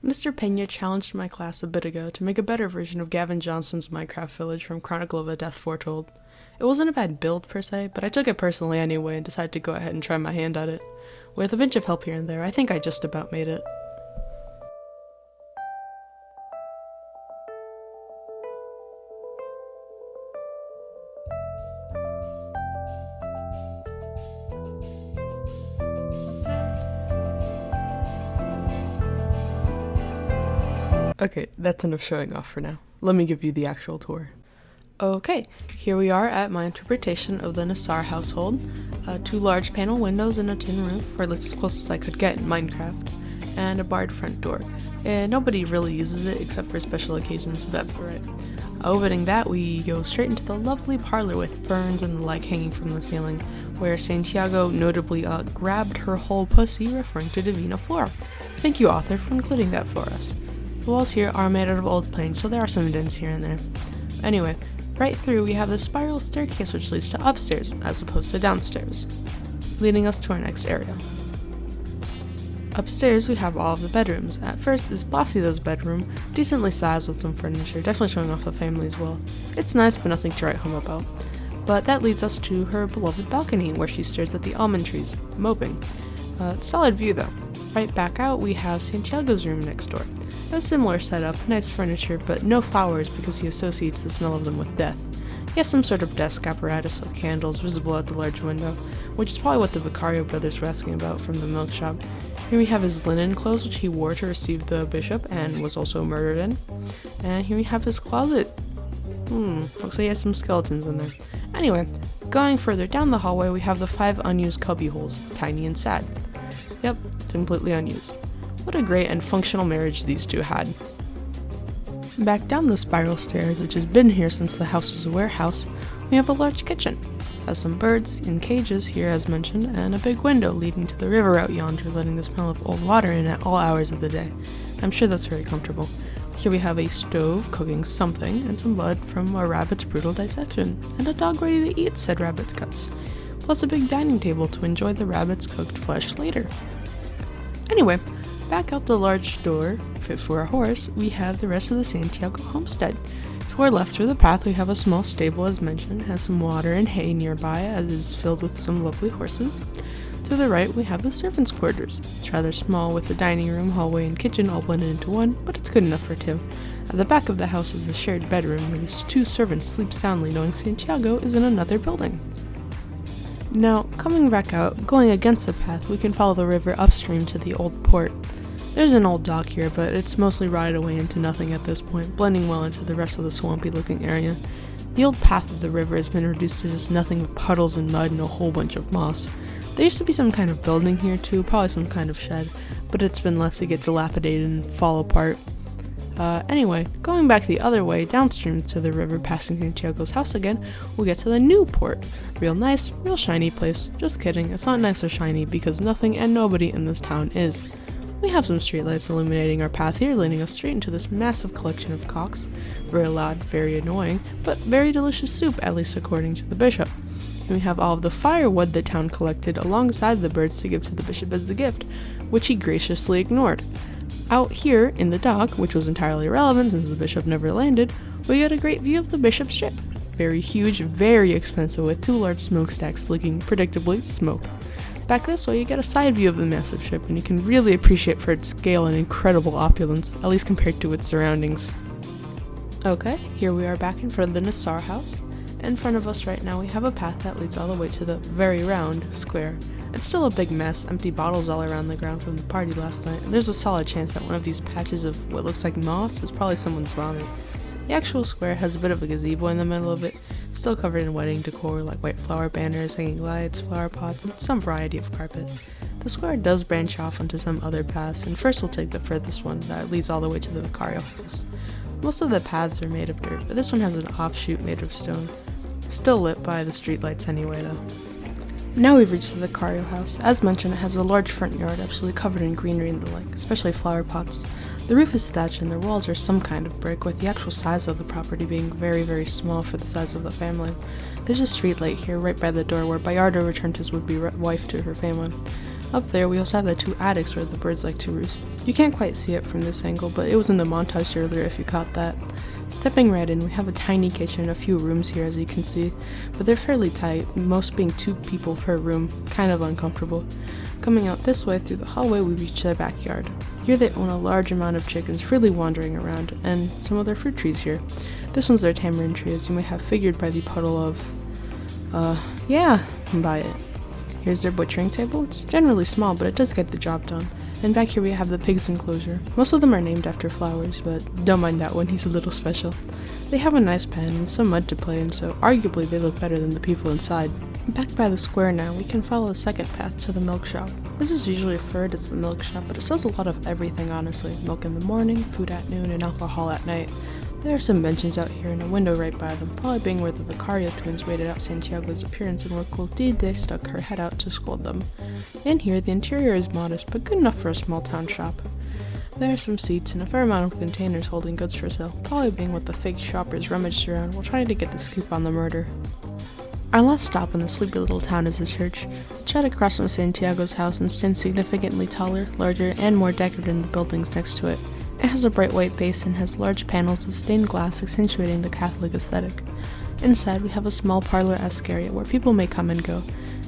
Mr. Pena challenged my class a bit ago to make a better version of Gavin Johnson's Minecraft village from Chronicle of a Death Foretold. It wasn't a bad build per se, but I took it personally anyway and decided to go ahead and try my hand at it. With a bunch of help here and there, I think I just about made it. Okay, that's enough showing off for now. Let me give you the actual tour. Okay, here we are at my interpretation of the Nassar household. 2 large panel windows and a tin roof, or at least as close as I could get in Minecraft, and a barred front door. And nobody really uses it except for special occasions, but that's alright. Opening that, we go straight into the lovely parlor with ferns and the like hanging from the ceiling, where Santiago notably grabbed her whole pussy, referring to Divina Flora. Thank you, author, for including that for us. The walls here are made out of old planks, so there are some dents here and there. Anyway, right through we have the spiral staircase which leads to upstairs, as opposed to downstairs, leading us to our next area. Upstairs we have all of the bedrooms. At first, this Blasida's bedroom, decently sized with some furniture, definitely showing off the family as well. It's nice, but nothing to write home about. But that leads us to her beloved balcony, where she stares at the almond trees, moping. Solid view though. Right back out, we have Santiago's room next door. A similar setup, nice furniture, but no flowers because he associates the smell of them with death. He has some sort of desk apparatus with candles visible at the large window, which is probably what the Vicario brothers were asking about from the milk shop. Here we have his linen clothes, which he wore to receive the bishop and was also murdered in. And here we have his closet. Looks like he has some skeletons in there. Anyway, going further down the hallway, we have the 5 unused cubby holes, tiny and sad. Yep, completely unused. What a great and functional marriage these two had. Back down the spiral stairs, which has been here since the house was a warehouse, we have a large kitchen. Has some birds in cages here as mentioned, and a big window leading to the river out yonder, letting the smell of old water in at all hours of the day. I'm sure that's very comfortable. Here we have a stove cooking something, and some blood from a rabbit's brutal dissection, and a dog ready to eat said rabbit's guts, plus a big dining table to enjoy the rabbit's cooked flesh later. Anyway, back out the large door, fit for a horse, we have the rest of the Santiago homestead. To our left through the path we have a small stable as mentioned, has some water and hay nearby as it is filled with some lovely horses. To the right we have the servants' quarters. It's rather small with the dining room, hallway, and kitchen all blended into one, but it's good enough for 2. At the back of the house is the shared bedroom where these 2 servants sleep soundly knowing Santiago is in another building. Now, coming back out, going against the path, we can follow the river upstream to the old port. There's an old dock here, but it's mostly rotted away into nothing at this point, blending well into the rest of the swampy-looking area. The old path of the river has been reduced to just nothing but puddles and mud and a whole bunch of moss. There used to be some kind of building here too, probably some kind of shed, but it's been left to get dilapidated and fall apart. Anyway, going back the other way, downstream to the river, passing Santiago's house again, we'll get to the new port. Real nice, real shiny place. Just kidding, it's not nice or shiny because nothing and nobody in this town is. We have some streetlights illuminating our path here, leading us straight into this massive collection of cocks. Very loud, very annoying, but very delicious soup, at least according to the bishop. And we have all of the firewood the town collected alongside the birds to give to the bishop as the gift, which he graciously ignored. Out here, in the dock, which was entirely irrelevant since the bishop never landed, we get a great view of the bishop's ship. Very huge, very expensive, with 2 large smokestacks leaking, predictably, smoke. Back this way, you get a side view of the massive ship, and you can really appreciate for its scale and incredible opulence, at least compared to its surroundings. Okay, here we are back in front of the Nassar house. In front of us right now, we have a path that leads all the way to the very round square. It's still a big mess, empty bottles all around the ground from the party last night, and there's a solid chance that one of these patches of what looks like moss is probably someone's vomit. The actual square has a bit of a gazebo in the middle of it, still covered in wedding decor like white flower banners, hanging lights, flower pots, and some variety of carpet. The square does branch off onto some other paths, and first we'll take the furthest one that leads all the way to the Vicario house. Most of the paths are made of dirt, but this one has an offshoot made of stone. Still lit by the streetlights anyway though. Now we've reached the Vicario house. As mentioned, it has a large front yard absolutely covered in greenery and the like, especially flower pots. The roof is thatched and the walls are some kind of brick, with the actual size of the property being very, very small for the size of the family. There's a street light here right by the door where Bayardo returned his would-be wife to her family. Up there, we also have the 2 attics where the birds like to roost. You can't quite see it from this angle, but it was in the montage earlier if you caught that. Stepping right in, we have a tiny kitchen and a few rooms here as you can see, but they're fairly tight, most being 2 people per room, kind of uncomfortable. Coming out this way through the hallway, we reach their backyard. Here they own a large amount of chickens freely wandering around, and some of their fruit trees here. This one's their tamarind tree, as you may have figured by the puddle of, by it. Here's their butchering table. It's generally small, but it does get the job done. And back here we have the pig's enclosure. Most of them are named after flowers, but don't mind that one, he's a little special. They have a nice pen and some mud to play in, so arguably they look better than the people inside. Back by the square now, we can follow a second path to the milk shop. This is usually referred as the milk shop, but it sells a lot of everything honestly. Milk in the morning, food at noon, and alcohol at night. There are some benches out here and a window right by them, probably being where the Vicario twins waited out Santiago's appearance and were Clotilde stuck her head out to scold them. In here, the interior is modest, but good enough for a small town shop. There are some seats and a fair amount of containers holding goods for sale, probably being what the fake shoppers rummaged around while trying to get the scoop on the murder. Our last stop in the sleepy little town is the church. It's right across from Santiago's house and stands significantly taller, larger, and more decorated than the buildings next to it. It has a bright white base and has large panels of stained glass accentuating the Catholic aesthetic. Inside, we have a small parlor-esque area where people may come and go.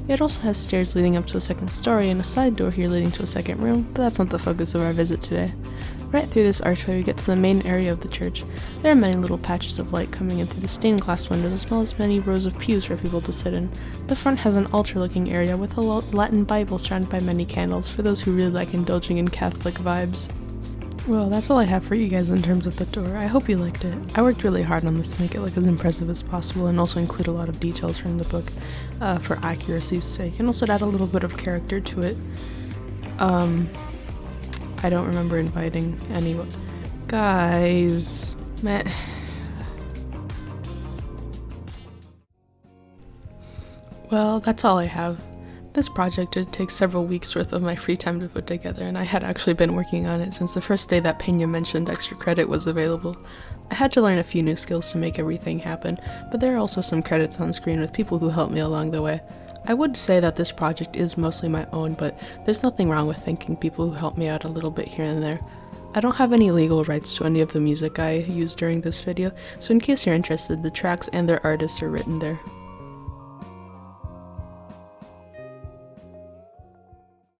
It also has stairs leading up to a second story and a side door here leading to a second room, but that's not the focus of our visit today. Right through this archway we get to the main area of the church. There are many little patches of light coming in through the stained glass windows as well as many rows of pews for people to sit in. The front has an altar-looking area with a Latin Bible surrounded by many candles for those who really like indulging in Catholic vibes. Well, that's all I have for you guys in terms of the tour. I hope you liked it. I worked really hard on this to make it look as impressive as possible and also include a lot of details from the book for accuracy's sake, and also to add a little bit of character to it. I don't remember inviting anyone. Guys, man. Well, that's all I have. This project did take several weeks worth of my free time to put together, and I had actually been working on it since the first day that Pena mentioned extra credit was available. I had to learn a few new skills to make everything happen, but there are also some credits on screen with people who helped me along the way. I would say that this project is mostly my own, but there's nothing wrong with thanking people who helped me out a little bit here and there. I don't have any legal rights to any of the music I used during this video, so in case you're interested, the tracks and their artists are written there.